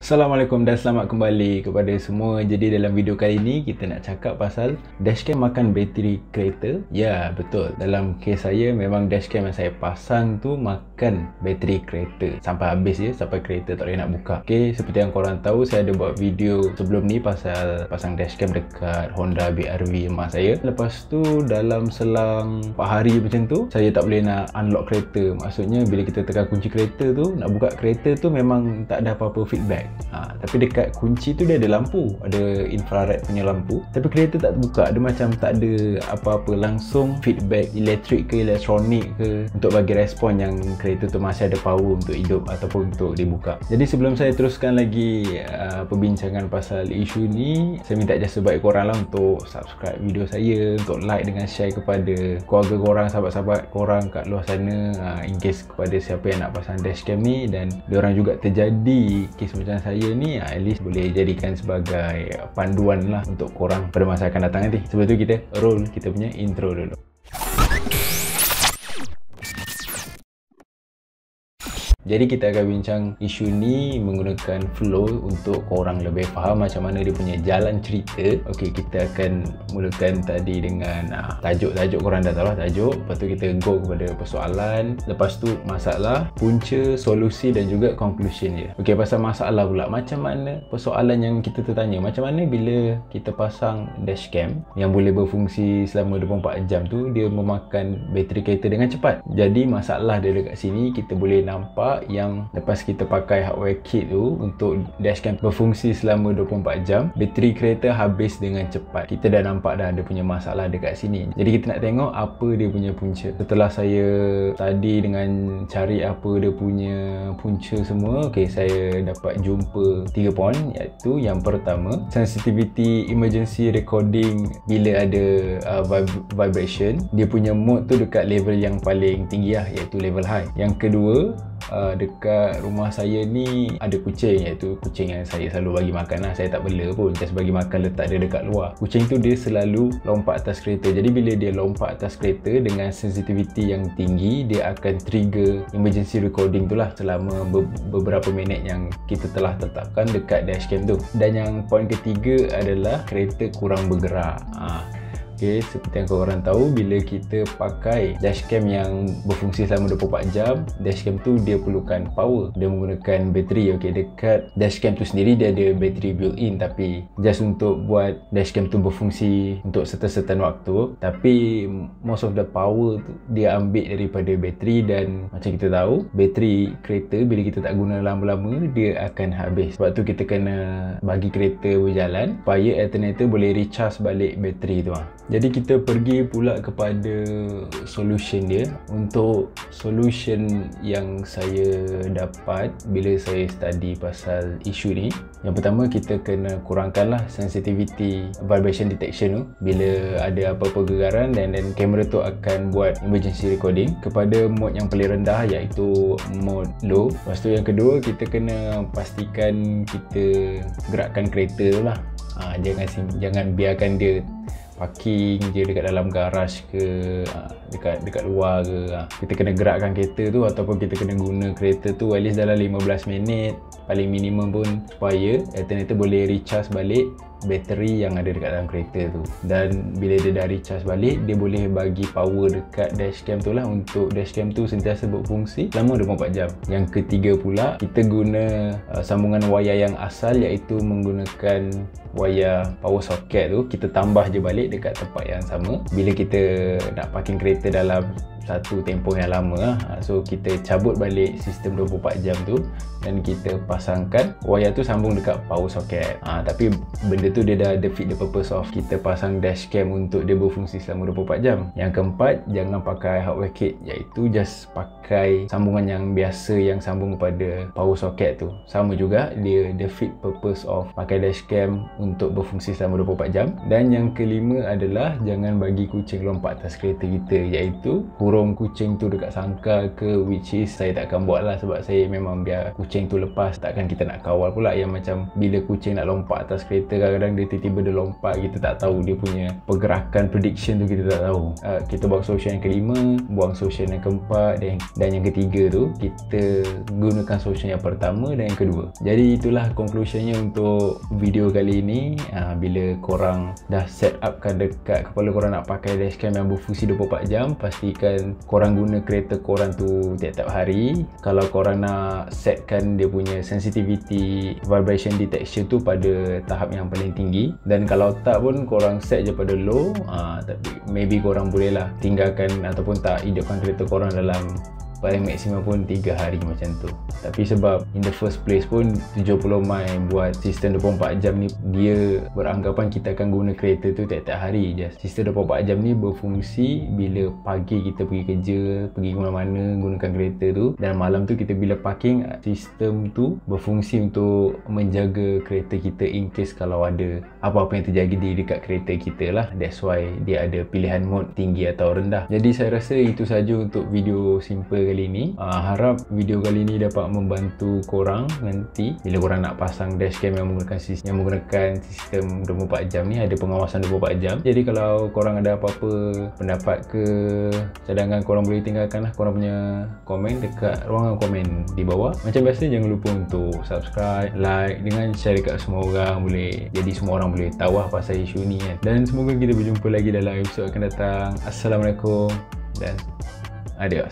Assalamualaikum dan selamat kembali kepada semua. Jadi dalam video kali ini kita nak cakap pasal dashcam makan bateri kereta. Ya, betul. Dalam kes saya memang dashcam yang saya pasang tu makan bateri kereta sampai habis je, sampai kereta tak boleh nak buka. Okey, seperti yang korang tahu, saya ada buat video sebelum ni pasal pasang dashcam dekat Honda BR-V mak saya. Lepas tu dalam selang 4 hari macam tu, saya tak boleh nak unlock kereta. Maksudnya bila kita tekan kunci kereta tu, nak buka kereta tu memang tak ada apa-apa feedback. Tapi dekat kunci tu dia ada lampu, ada infrared punya lampu, tapi kereta tak terbuka. Dia macam tak ada apa-apa langsung feedback elektrik ke elektronik ke untuk bagi respon yang kereta tu masih ada power untuk hidup ataupun untuk dibuka. Jadi sebelum saya teruskan lagi perbincangan pasal isu ni, saya minta jasa baik korang lah untuk subscribe video saya, untuk like dengan share kepada keluarga korang, sahabat-sahabat korang kat luar sana, in case kepada siapa yang nak pasang dashcam ni dan diorang juga terjadi kes macam saya ni, at least boleh jadikan sebagai panduan lah untuk korang pada masa akan datang nanti. Sebelum tu kita roll kita punya intro dulu. Jadi kita akan bincang isu ni menggunakan flow untuk korang lebih faham macam mana dia punya jalan cerita. Okey, kita akan mulakan tadi dengan tajuk korang dah tahu lah tajuk. Lepas tu kita go kepada persoalan. Lepas tu masalah, punca, solusi dan juga conclusion dia. Okey, pasal masalah pula. Macam mana persoalan yang kita tertanya, macam mana bila kita pasang dashcam yang boleh berfungsi selama 24 jam tu, dia memakan bateri kereta dengan cepat. Jadi masalah dia dekat sini, kita boleh nampak yang lepas kita pakai hardware kit tu untuk dashcam berfungsi selama 24 jam, bateri kereta habis dengan cepat. Kita dah nampak dah ada punya masalah dekat sini. Jadi kita nak tengok apa dia punya punca. Setelah saya tadi dengan cari apa dia punya punca semua, okey, saya dapat jumpa 3 poin, iaitu yang pertama, sensitivity emergency recording bila ada vibration. Dia punya mode tu dekat level yang paling tinggi lah, iaitu level high. Yang kedua, dekat rumah saya ni ada kucing, iaitu kucing yang saya selalu bagi makan lah. Saya tak bela pun, just bagi makan, letak dia dekat luar. Kucing tu dia selalu lompat atas kereta. Jadi bila dia lompat atas kereta dengan sensitivity yang tinggi, dia akan trigger emergency recording tu lah selama beberapa minit yang kita telah tetapkan dekat dashcam tu. Dan yang poin ketiga adalah kereta kurang bergerak. Okay, seperti yang korang tahu, bila kita pakai dashcam yang berfungsi selama 24 jam, dashcam tu dia perlukan power. Dia menggunakan bateri. Okay, dekat dashcam tu sendiri dia ada bateri built-in, tapi just untuk buat dashcam tu berfungsi untuk certain waktu. Tapi most of the power tu dia ambil daripada bateri, dan macam kita tahu, bateri kereta bila kita tak guna lama-lama dia akan habis. Sebab tu kita kena bagi kereta berjalan supaya alternator boleh recharge balik bateri tu. Jadi kita pergi pula kepada solution dia. Untuk solution yang saya dapat bila saya study pasal isu ni, yang pertama kita kena kurangkanlah sensitivity vibration detection tu. Bila ada apa-apa gegaran, dan kamera tu akan buat emergency recording kepada mode yang paling rendah, iaitu mode low. Lepas tu yang kedua, kita kena pastikan kita gerakkan kereta tu lah. Jangan biarkan dia parking je dekat dalam garaj ke dekat luar ke. Kita kena gerakkan kereta tu, ataupun kita kena guna kereta tu at least dalam 15 minit paling minimum pun, supaya alternator boleh recharge balik bateri yang ada dekat dalam kereta tu. Dan bila dia dah recharge balik, dia boleh bagi power dekat dashcam tu lah, untuk dashcam tu sentiasa berfungsi selama 24 jam. Yang ketiga pula, kita guna sambungan wayar yang asal, iaitu menggunakan wayar power socket tu. Kita tambah je balik dekat tempat yang sama bila kita nak parking kereta dalam satu tempoh yang lama lah. So kita cabut balik sistem 24 jam tu dan kita pasangkan wayar tu sambung dekat power socket. Tapi benda tu dia dah defeat the purpose of kita pasang dashcam untuk dia berfungsi selama 24 jam. Yang keempat, jangan pakai hardware kit, iaitu just pakai sambungan yang biasa yang sambung kepada power socket tu. Sama juga, dia defeat purpose of pakai dashcam untuk berfungsi selama 24 jam. Dan yang kelima adalah jangan bagi kucing lompat atas kereta kita, iaitu kurung kucing tu dekat sangkar ke, which is saya takkan buat lah, sebab saya memang biar kucing tu lepas. Takkan kita nak kawal pula yang macam bila kucing nak lompat atas kereta, kadang-kadang dia tiba-tiba dia lompat, kita tak tahu dia punya pergerakan, prediction tu kita tak tahu. Kita buang solution yang kelima, buang solution yang keempat, dan yang ketiga tu kita gunakan solution yang pertama dan yang kedua. Jadi itulah conclusionnya untuk video kali ini. Bila korang dah set upkan dekat kepala korang nak pakai dashcam yang berfungsi 24 jam, pastikan korang guna kereta korang tu tiap-tiap hari. Kalau korang nak setkan dia punya sensitivity vibration detection tu pada tahap yang paling tinggi, dan kalau tak pun korang set je pada low, tapi maybe korang boleh lah tinggalkan ataupun tak hidupkan kereta korang dalam paling maksimum pun 3 hari macam tu. Tapi sebab in the first place pun 70 mile buat sistem 24 jam ni, dia beranggapan kita akan guna kereta tu tiap-tiap hari je. Sistem 24 jam ni berfungsi bila pagi kita pergi kerja, pergi ke mana-mana gunakan kereta tu, dan malam tu kita bila parking, sistem tu berfungsi untuk menjaga kereta kita in case kalau ada apa-apa yang terjadi di dekat kereta kita lah. That's why dia ada pilihan mode tinggi atau rendah. Jadi saya rasa itu saja untuk video simple kali ni. Harap video kali ni dapat membantu korang nanti bila korang nak pasang dashcam yang menggunakan sistem 24 jam ni, ada pengawasan 24 jam. Jadi kalau korang ada apa-apa pendapat ke cadangan, korang boleh tinggalkan lah korang punya komen dekat ruangan komen di bawah. Macam biasa, jangan lupa untuk subscribe, like dengan share dekat semua orang boleh. Jadi semua orang boleh tahu lah pasal isu ni kan. Dan semoga kita berjumpa lagi dalam episod akan datang. Assalamualaikum dan adios.